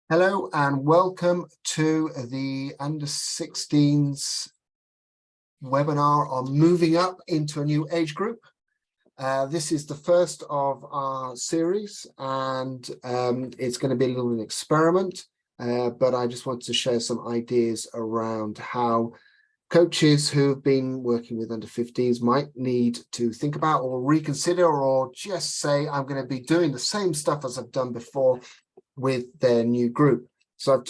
Hello and welcome to the Under 16s webinar on moving up into a new age group. This is the first of our series and it's going to be a little experiment, but I just wanted to share some ideas around how coaches who've been working with under 15s might need to think about or reconsider or just say, I'm going to be doing the same stuff as I've done before with their new group. So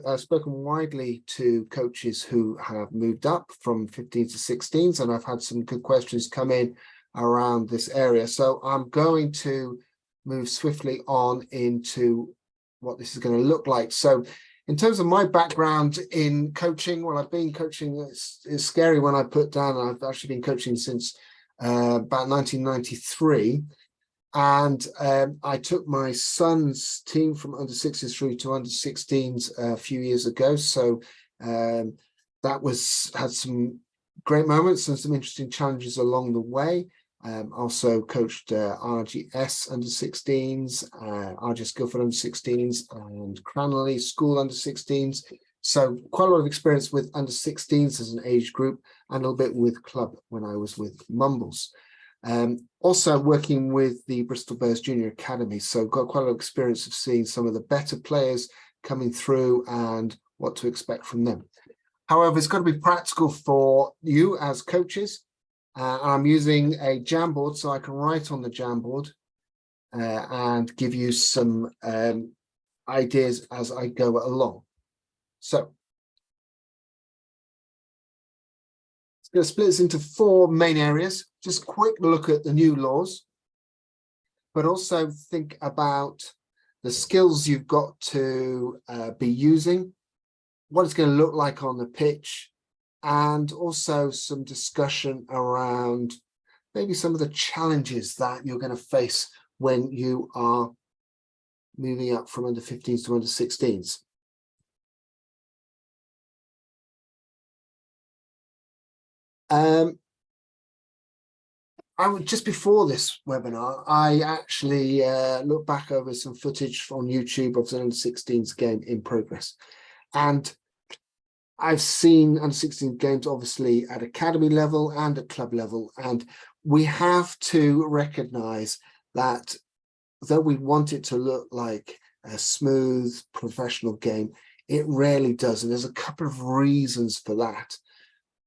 I've spoken widely to coaches who have moved up from 15s to 16s, and I've had some good questions come in around this area. So I'm going to move swiftly on into what this is going to look like. So in terms of my background in coaching, well, I've been coaching, it's scary when I put down, I've actually been coaching since about 1993. And I took my son's team from under 6s through to under 16s a few years ago. So that had some great moments and some interesting challenges along the way. Also coached RGS under 16s, RGS Guildford under 16s, and Cranley School under 16s. So quite a lot of experience with under 16s as an age group, and a little bit with club when I was with Mumbles. Also working with the Bristol Bears Junior Academy, so got quite a lot of experience of seeing some of the better players coming through and what to expect from them. However, it's got to be practical for you as coaches. I'm using a Jamboard so I can write on the Jamboard and give you some ideas as I go along. So it's going to split this into 4 main areas. Just a quick look at the new laws, but also think about the skills you've got to be using, what it's going to look like on the pitch, and also some discussion around maybe some of the challenges that you're going to face when you are moving up from under 15s to under 16s. Just before this webinar, I actually looked back over some footage on YouTube of the under 16s game in progress. And I've seen under 16 games, obviously, at academy level and at club level. And we have to recognize that though we want it to look like a smooth professional game, it rarely does. And there's a couple of reasons for that.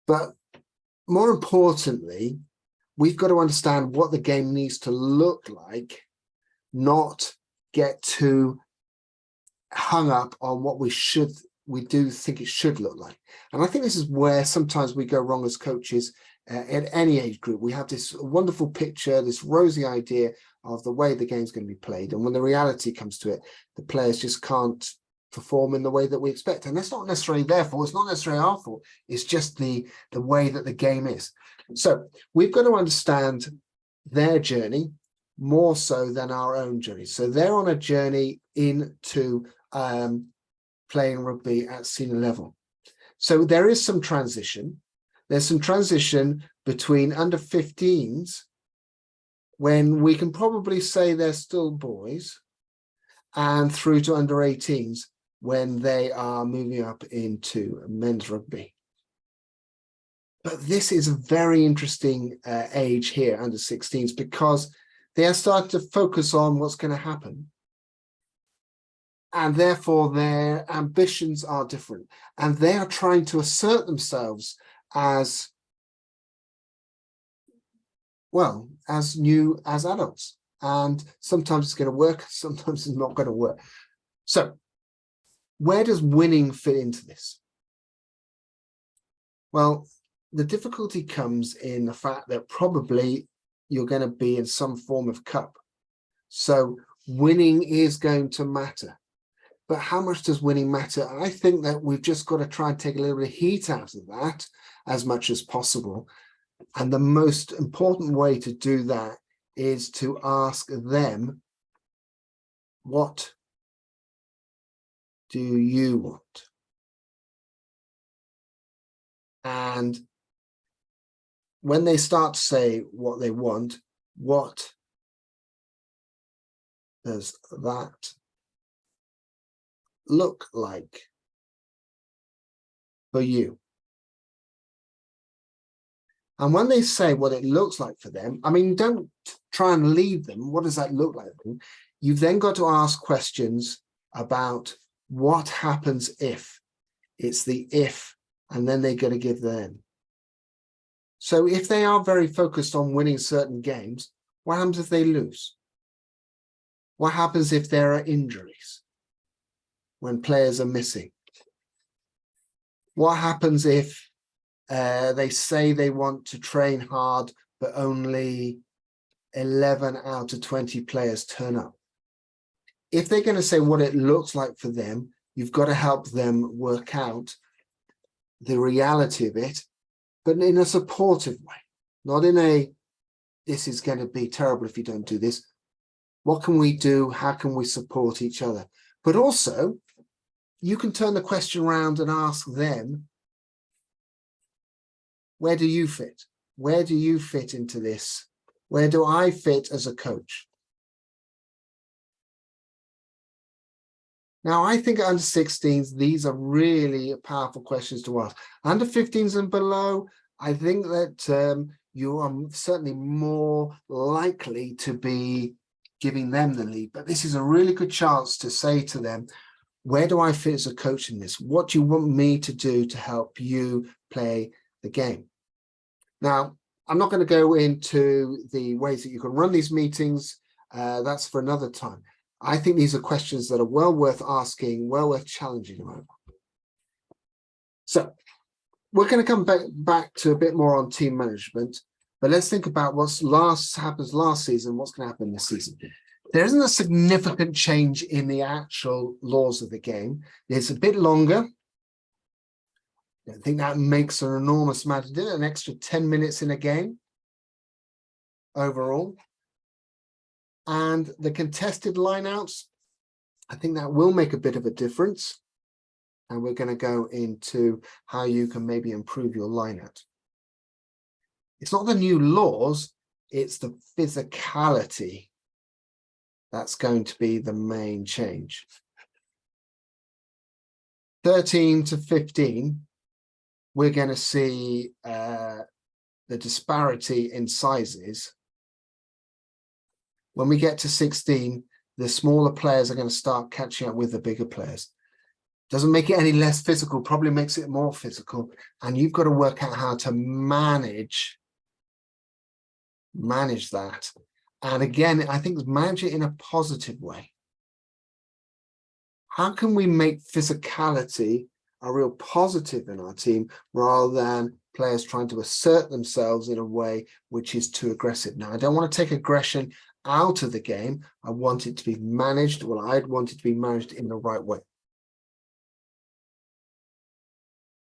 But more importantly, we've got to understand what the game needs to look like, not get too hung up on what we do think it should look like. And I think this is where sometimes we go wrong as coaches at any age group. We have this wonderful picture, this rosy idea of the way the game's going to be played. And when the reality comes to it, the players just can't perform in the way that we expect. And that's not necessarily their fault. It's not necessarily our fault. It's just the way that the game is. So we've got to understand their journey more so than our own journey. So they're on a journey into playing rugby at senior level. So there is some transition. There's some transition between under 15s, when we can probably say they're still boys, and through to under 18s, when they are moving up into men's rugby. But this is a very interesting age here, under 16s, because they are starting to focus on what's going to happen. And therefore, their ambitions are different. And they are trying to assert themselves as, well, as adults. And sometimes it's going to work, sometimes it's not going to work. So where does winning fit into this? Well, the difficulty comes in the fact that probably you're going to be in some form of cup. So winning is going to matter. But how much does winning matter? I think that we've just got to try and take a little bit of heat out of that as much as possible. And the most important way to do that is to ask them, what do you want? And when they start to say what they want, what does that look like for you? And when they say what it looks like for them, I mean, don't try and lead them. What does that look like? You've then got to ask questions about what happens if. It's the if, and then they're going to give them. So if they are very focused on winning certain games, what happens if they lose? What happens if there are injuries? When players are missing? What happens if they say they want to train hard, but only 11 out of 20 players turn up? If they're going to say what it looks like for them, you've got to help them work out the reality of it, but in a supportive way, not in a, this is going to be terrible if you don't do this. What can we do? How can we support each other? But also, you can turn the question around and ask them, where do you fit? Where do you fit into this? Where do I fit as a coach? Now, I think under 16s, these are really powerful questions to ask. Under 15s and below, I think that you are certainly more likely to be giving them the lead. But this is a really good chance to say to them, where do I fit as a coach in this? What do you want me to do to help you play the game? Now, I'm not going to go into the ways that you can run these meetings. That's for another time. I think these are questions that are well worth asking, well worth challenging them over. So we're going to come back to a bit more on team management, but let's think about what's happens last season, what's going to happen this season. There isn't a significant change in the actual laws of the game. It's a bit longer. I think that makes an enormous amount of difference, an extra 10 minutes in a game overall. And the contested lineouts, I think that will make a bit of a difference. And we're going to go into how you can maybe improve your lineout. It's not the new laws, it's the physicality that's going to be the main change. 13 to 15, we're going to see the disparity in sizes. When we get to 16, the smaller players are going to start catching up with the bigger players. Doesn't make it any less physical, probably makes it more physical. And you've got to work out how to manage that. And again, I think manage it in a positive way. How can we make physicality a real positive in our team rather than players trying to assert themselves in a way which is too aggressive? Now, I don't want to take aggression out of the game. I want it to be managed. Well, I'd want it to be managed in the right way.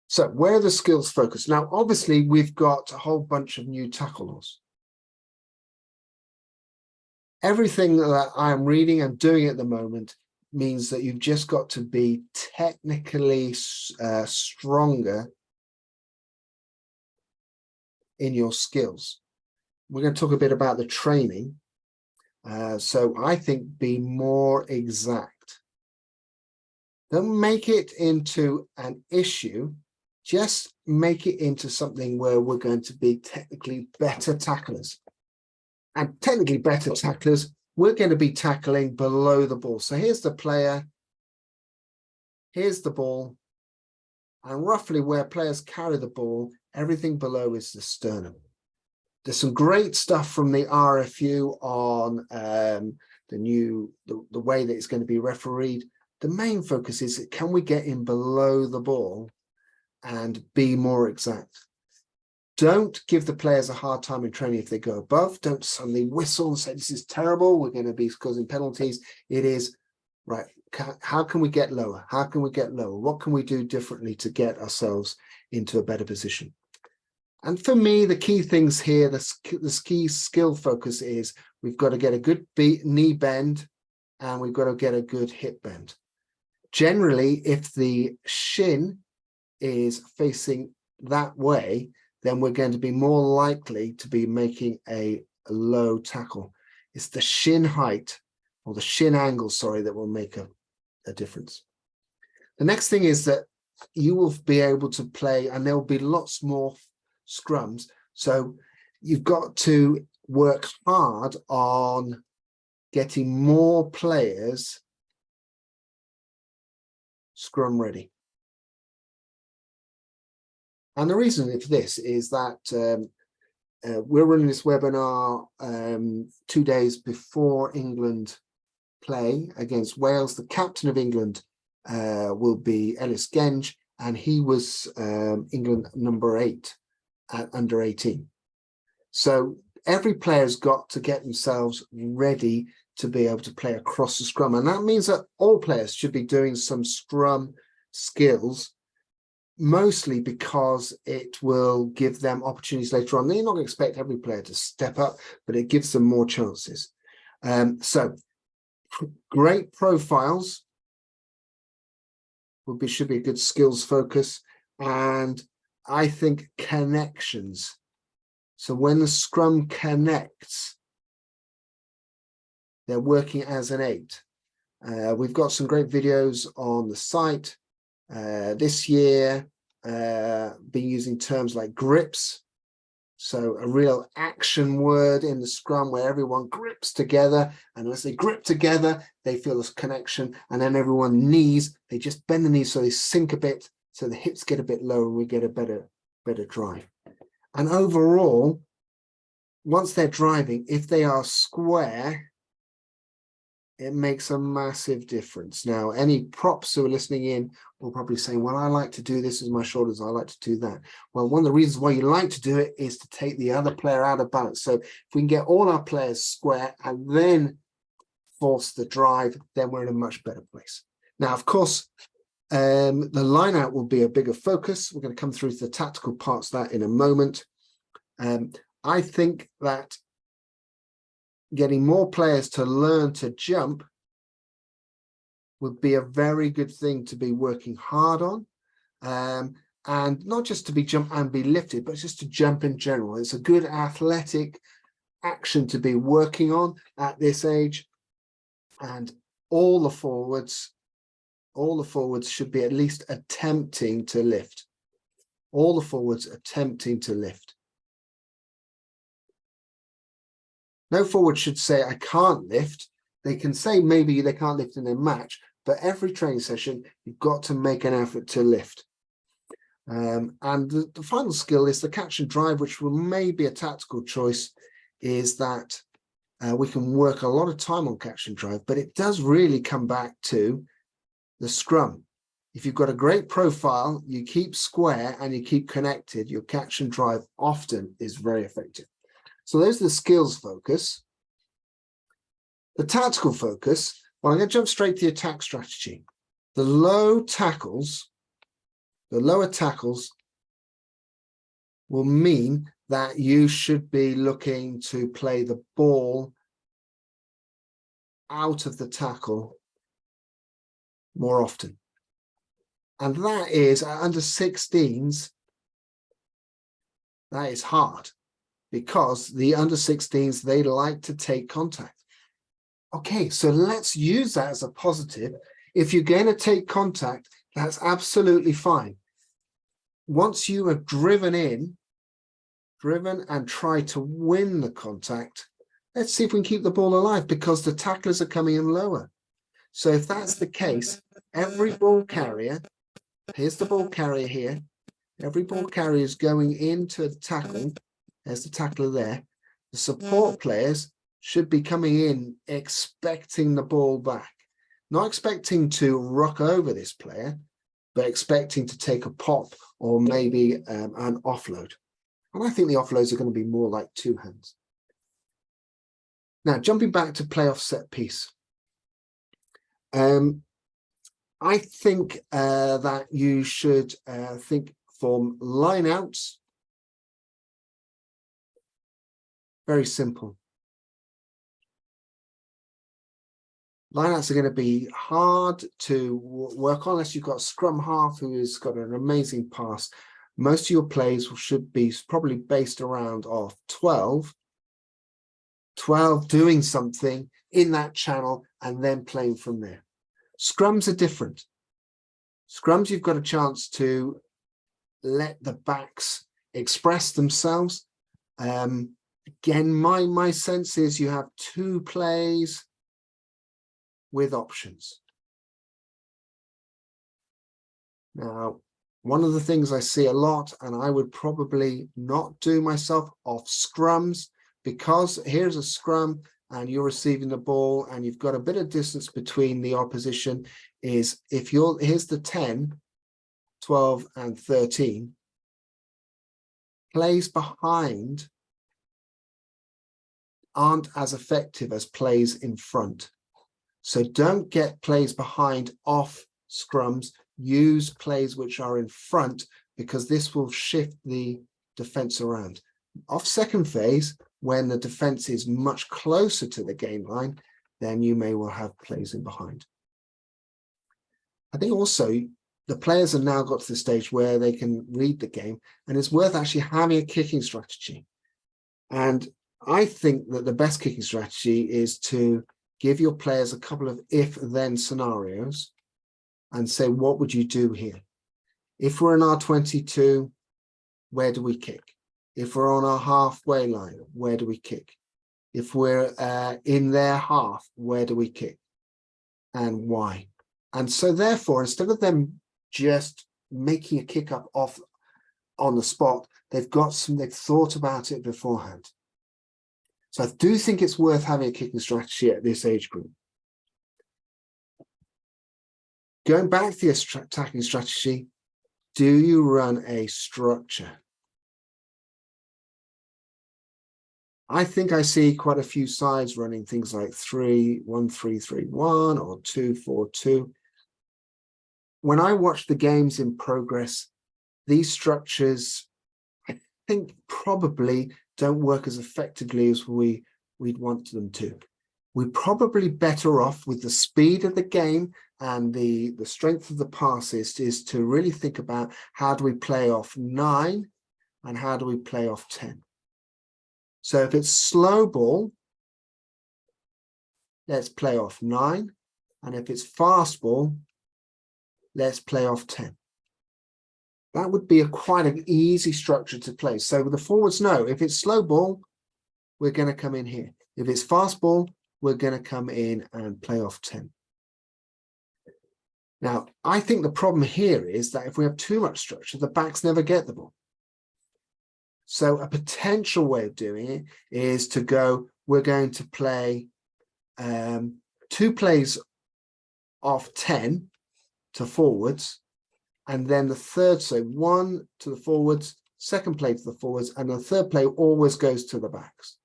So where are the skills focused? Now, obviously, we've got a whole bunch of new tackle laws. Everything that I'm reading and doing at the moment means that you've just got to be technically stronger in your skills. We're going to talk a bit about the training. So I think be more exact. Don't make it into an issue. Just make it into something where we're going to be technically better tacklers. And technically better tacklers, we're going to be tackling below the ball. So here's the player. Here's the ball. And roughly where players carry the ball, everything below is the sternum. There's some great stuff from the RFU on the way that it's going to be refereed. The main focus is, can we get in below the ball and be more exact? Don't give the players a hard time in training if they go above. Don't suddenly whistle and say, this is terrible, we're going to be causing penalties. It is, right, how can we get lower? How can we get lower? What can we do differently to get ourselves into a better position? And for me, the key things here, the key skill focus is we've got to get a good knee bend and we've got to get a good hip bend. Generally, if the shin is facing that way, then we're going to be more likely to be making a low tackle. It's the shin height or the shin angle, sorry, that will make a difference. The next thing is that you will be able to play, and there will be lots more scrums. So you've got to work hard on getting more players scrum ready. And the reason for this is that we're running this webinar 2 days before England play against Wales. The captain of England will be Ellis Genge, and he was England number 8 at under 18. So every player's got to get themselves ready to be able to play across the scrum. And that means that all players should be doing some scrum skills, mostly because it will give them opportunities later on. They're not going to expect every player to step up, but it gives them more chances. So great profiles should be a good skills focus. And I think connections. So when the scrum connects, they're working as an 8. We've got some great videos on the site. This year, been using terms like grips. So a real action word in the scrum where everyone grips together. And as they grip together, they feel this connection. And then everyone knees, they just bend the knees so they sink a bit, so the hips get a bit lower and we get a better drive. And overall, once they're driving, if they are square, it makes a massive difference. Now, any props who are listening in will probably say, well, I like to do this with my shoulders. I like to do that. Well, one of the reasons why you like to do it is to take the other player out of balance. So if we can get all our players square and then force the drive, then we're in a much better place. Now, of course, the line out will be a bigger focus. We're going to come through to the tactical parts of that in a moment. I think that getting more players to learn to jump would be a very good thing to be working hard on. And not just to be jump and be lifted, but just to jump in general. It's a good athletic action to be working on at this age. And all the forwards should be at least attempting to lift. All the forwards attempting to lift. No forward should say, I can't lift. They can say maybe they can't lift in their match, but every training session, you've got to make an effort to lift. And the final skill is the catch and drive, which will maybe a tactical choice, is that we can work a lot of time on catch and drive, but it does really come back to the scrum. If you've got a great profile, you keep square and you keep connected, your catch and drive often is very effective. So there's the skills focus. The tactical focus, well, I'm going to jump straight to the attack strategy. The lower tackles will mean that you should be looking to play the ball out of the tackle more often. And that is, under 16s, that is hard. Because the under 16s, they like to take contact. Okay, so let's use that as a positive. If you're going to take contact, that's absolutely fine. Once you are driven and try to win the contact, let's see if we can keep the ball alive, because the tacklers are coming in lower. So if that's the case, every ball carrier, here's the ball carrier here, every ball carrier is going into the tackle. There's the tackler there. The support players should be coming in expecting the ball back. Not expecting to rock over this player, but expecting to take a pop or maybe an offload. And I think the offloads are going to be more like 2 hands. Now, jumping back to playoff set piece. I think that you should think from line outs. Very simple. Lineouts are going to be hard to work on unless you've got a scrum half who has got an amazing pass. Most of your plays should be probably based around 12 doing something in that channel and then playing from there. Scrums are different. Scrums, you've got a chance to let the backs express themselves. Again, my sense is you have two plays with options. Now, one of the things I see a lot, and I would probably not do myself, off scrums, because here's a scrum and you're receiving the ball and you've got a bit of distance between the opposition, is if you're, here's the 10, 12 and 13, plays behind aren't as effective as plays in front. So don't get plays behind off scrums, use plays which are in front, because this will shift the defense around. Off second phase, when the defense is much closer to the game line, then you may well have plays in behind. I think also the players have now got to the stage where they can read the game, and it's worth actually having a kicking strategy. And I think that the best kicking strategy is to give your players a couple of if-then scenarios and say, what would you do here? If we're in our 22, where do we kick? If we're on our halfway line, where do we kick? If we're in their half, where do we kick? And why? And so therefore, instead of them just making a kick up off on the spot, they've thought about it beforehand. So I do think it's worth having a kicking strategy at this age group. Going back to the attacking strategy, do you run a structure? I think I see quite a few sides running things like 3-1-3-3-1 or 2-4-2. When I watch the games in progress, these structures, I think, probably don't work as effectively as we'd want them to. We're probably better off with the speed of the game and the strength of the passes is to really think about how do we play off 9 and how do we play off 10. So if it's slow ball, let's play off 9. And if it's fast ball, let's play off 10. That would be quite an easy structure to play. So the forwards know if it's slow ball, we're going to come in here. If it's fast ball, we're going to come in and play off 10. Now, I think the problem here is that if we have too much structure, the backs never get the ball. So a potential way of doing it is to go, we're going to play 2 plays off 10 to forwards, and then the third, so 1 to the forwards, second play to the forwards, and the third play always goes to the backs.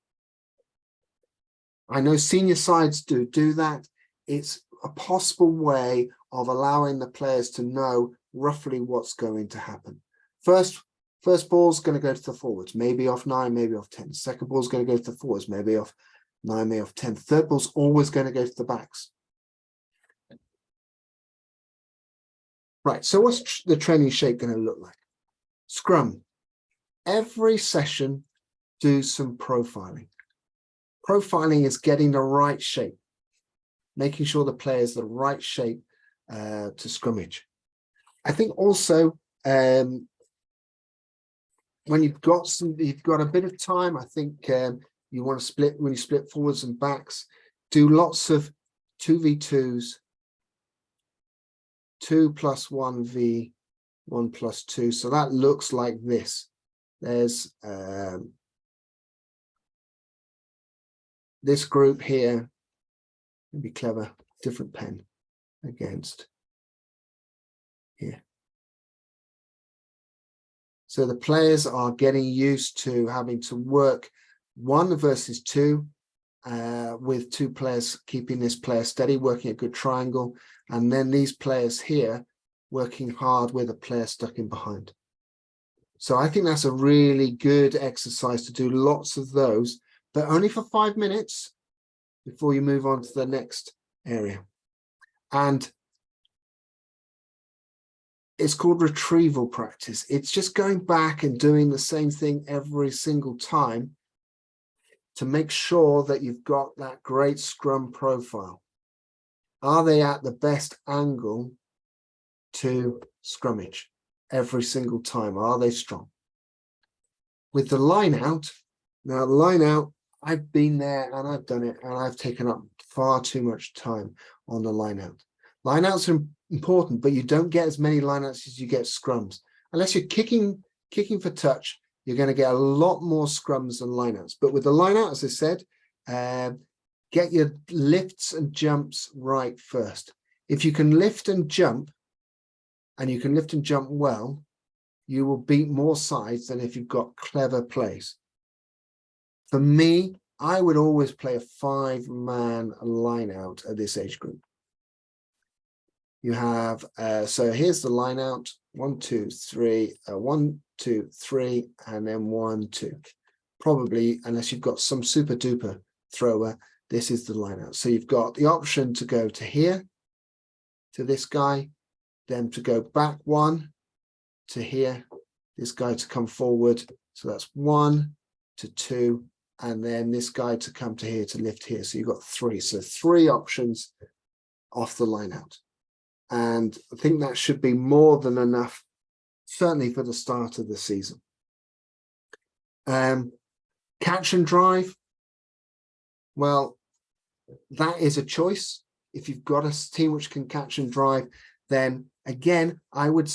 I know senior sides do that. It's a possible way of allowing the players to know roughly what's going to happen. First ball's going to go to the forwards, maybe off 9, maybe off 10. Second ball's going to go to the forwards, maybe off 9, maybe off 10. Third ball's always going to go to the backs. Right, so what's the training shape going to look like? Scrum. Every session, do some profiling. Profiling is getting the right shape, making sure the player's the right shape to scrummage. I think also when you've got a bit of time, I think you want to split, when you split forwards and backs, do lots of 2v2s, 2 + 1v, 1 + 2. So that looks like this. There's this group here. Be clever, different pen against here. So the players are getting used to having to work 1 versus 2 with 2 players keeping this player steady, working a good triangle, and then these players here working hard with a player stuck in behind. So I think that's a really good exercise to do lots of those, but only for 5 minutes before you move on to the next area. And it's called retrieval practice. It's just going back and doing the same thing every single time to make sure that you've got that great scrum profile. Are they at the best angle to scrummage every single time. Are they strong? With the line out, now the line out, I've been there and I've done it, and I've taken up far too much time on the line out. Line outs are important, but you don't get as many line outs as you get scrums. Unless you're kicking for touch, you're going to get a lot more scrums than line outs. But with the line out, as I said, get your lifts and jumps right first. If you can lift and jump, and you can lift and jump well, you will beat more sides than if you've got clever plays. For me, I would always play a 5-man line out at this age group. You have, so here's the line out, 1, 2, 3, 1, 2, 3, and then 1, 2. Probably, unless you've got some super duper thrower, this is the line out. So you've got the option to go to here, to this guy, then to go back 1 to here, this guy to come forward. So that's 1 to 2, and then this guy to come to here to lift here. So you've got 3. So 3 options off the line out. And I think that should be more than enough, certainly for the start of the season. Catch and drive. Well, that is a choice. If you've got a team which can catch and drive, then again, I would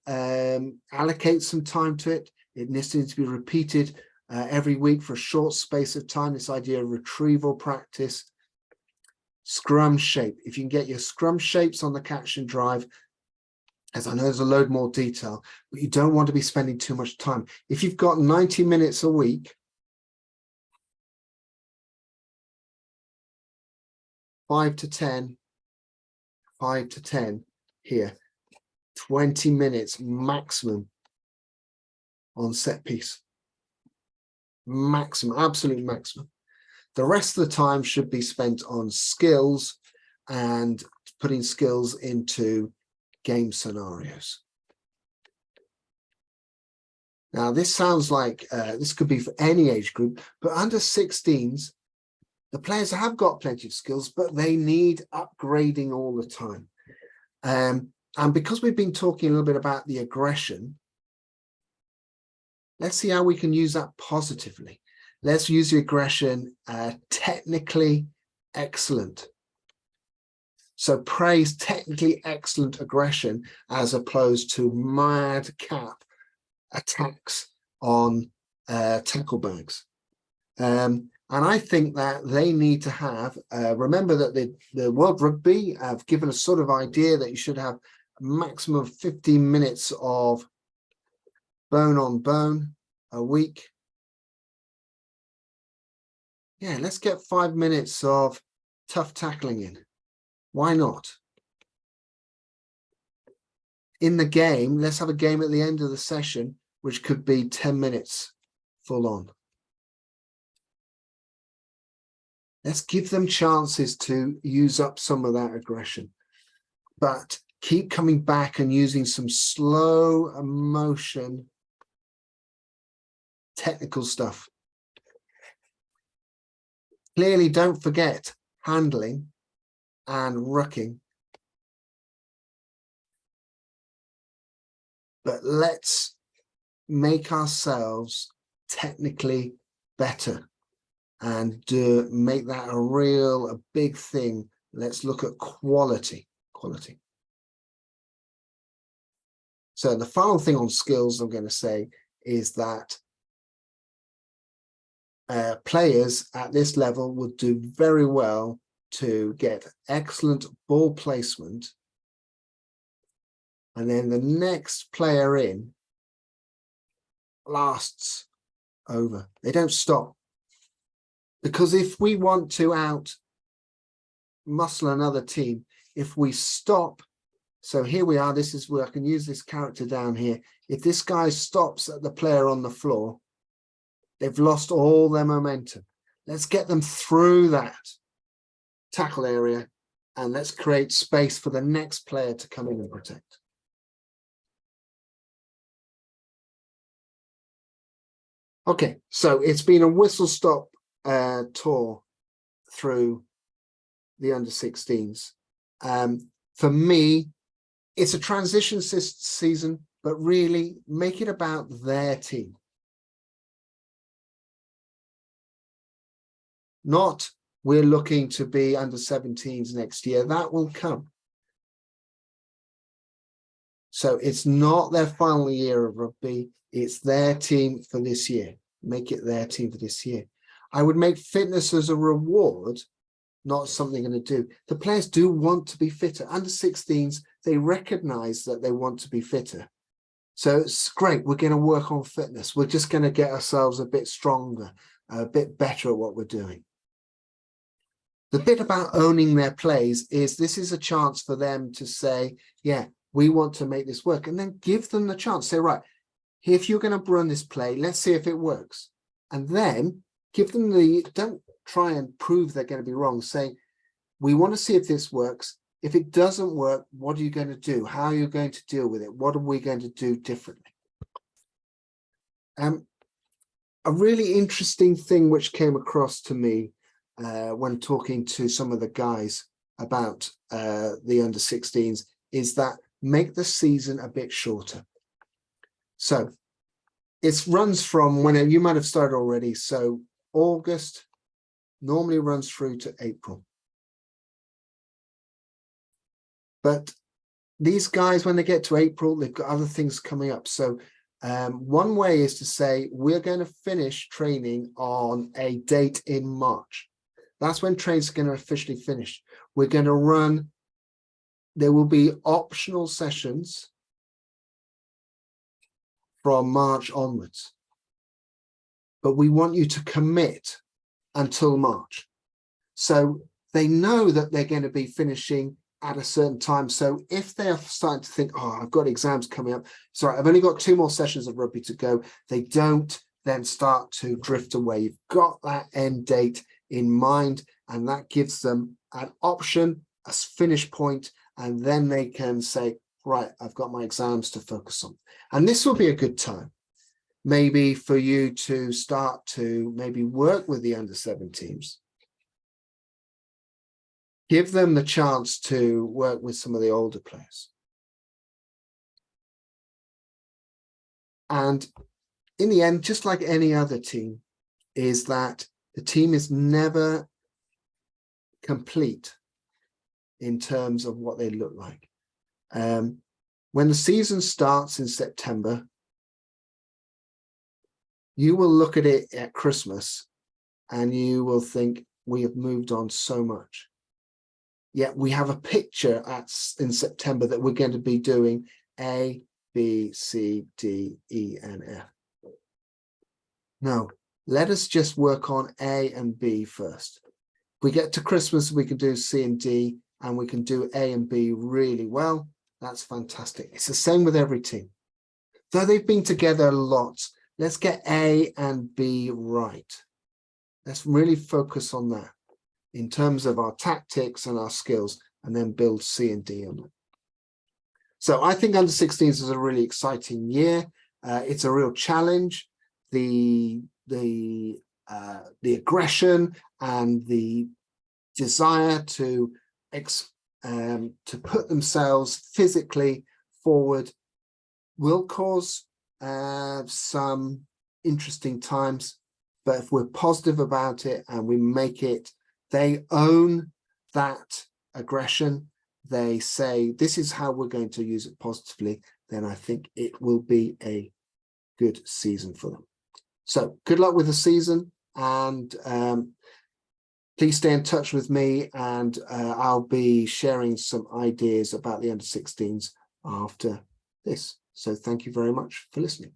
allocate some time to it. It needs to be repeated every week for a short space of time. This idea of retrieval practice. Scrum shape. If you can get your scrum shapes on the catch and drive, as I know there's a load more detail, but you don't want to be spending too much time. If you've got 90 minutes a week, 5 to 10 here, 20 minutes maximum on set piece. Maximum, absolute maximum. The rest of the time should be spent on skills and putting skills into game scenarios. Now, this sounds like this could be for any age group, but under 16s, the players have got plenty of skills, but they need upgrading all the time. And because we've been talking a little bit about the aggression, let's see how we can use that positively. Let's use the aggression technically excellent. So praise technically excellent aggression as opposed to madcap attacks on tackle bags. And I think that they need to have, remember that the World Rugby have given a sort of idea that you should have a maximum of 15 minutes of bone on bone a week. Yeah, let's get 5 minutes of tough tackling in. Why not? In the game, let's have a game at the end of the session, which could be 10 minutes full on. Let's give them chances to use up some of that aggression, but keep coming back and using some slow motion technical stuff. Clearly, don't forget handling and rucking. But let's make ourselves technically better and make that a big thing. Let's look at quality. So the final thing on skills I'm going to say is that players at this level would do very well to get excellent ball placement, and then the next player in lasts over. They don't stop, because if we want to out muscle another team, if we stop, so here we are, this is where I can use this character down here. If this guy stops at the player on the floor, they've lost all their momentum. Let's get them through that tackle area, and let's create space for the next player to come in and protect. Okay, so it's been a whistle-stop tour through the under-16s. For me, it's a transition season, but really make it about their team. Not we're looking to be under 17s next year. That will come. So it's not their final year of rugby. It's their team for this year. Make it their team for this year. I would make fitness as a reward, not something going to do. The players do want to be fitter. Under 16s, they recognize that they want to be fitter. So it's great. We're going to work on fitness. We're just going to get ourselves a bit stronger, a bit better at what we're doing. The bit about owning their plays is this is a chance for them to say, yeah, we want to make this work, and then give them the chance. Say, right, if you're going to run this play, let's see if it works. And then give them don't try and prove they're going to be wrong. Say, we want to see if this works. If it doesn't work, what are you going to do? How are you going to deal with it? What are we going to do differently? A really interesting thing which came across to me when talking to some of the guys about the under 16s is that make the season a bit shorter. So it runs from when you might have started already. So August normally runs through to April. But these guys, when they get to April, they've got other things coming up. So one way is to say, we're going to finish training on a date in March. That's when training's going to officially finish. We're going to run, there will be optional sessions from March onwards. But we want you to commit until March. So they know that they're going to be finishing at a certain time. So if they're starting to think, oh, I've got exams coming up, sorry, I've only got 2 more sessions of rugby to go, they don't then start to drift away. You've got that end date in mind, and that gives them an option, a finish point, and then they can say, right, I've got my exams to focus on. And this will be a good time, maybe for you to start to maybe work with the under 17s. Give them the chance to work with some of the older players. And in the end, just like any other team, is that the team is never complete in terms of what they look like. When the season starts in September, you will look at it at Christmas and you will think, we have moved on so much. Yet we have a picture in September that we're going to be doing A, B, C, D, E, and F. No, let us just work on A and B first. If we get to Christmas, we can do C and D, and we can do A and B really well. That's fantastic. It's the same with every team. Though they've been together a lot, let's get A and B right. Let's really focus on that in terms of our tactics and our skills, and then build C and D on it. So I think under 16s is a really exciting year. It's a real challenge. The aggression and the desire to put themselves physically forward will cause some interesting times. But if we're positive about it and we make it, they own that aggression, they say, this is how we're going to use it positively, then I think it will be a good season for them. So good luck with the season, and please stay in touch with me, and I'll be sharing some ideas about the under 16s after this. So thank you very much for listening.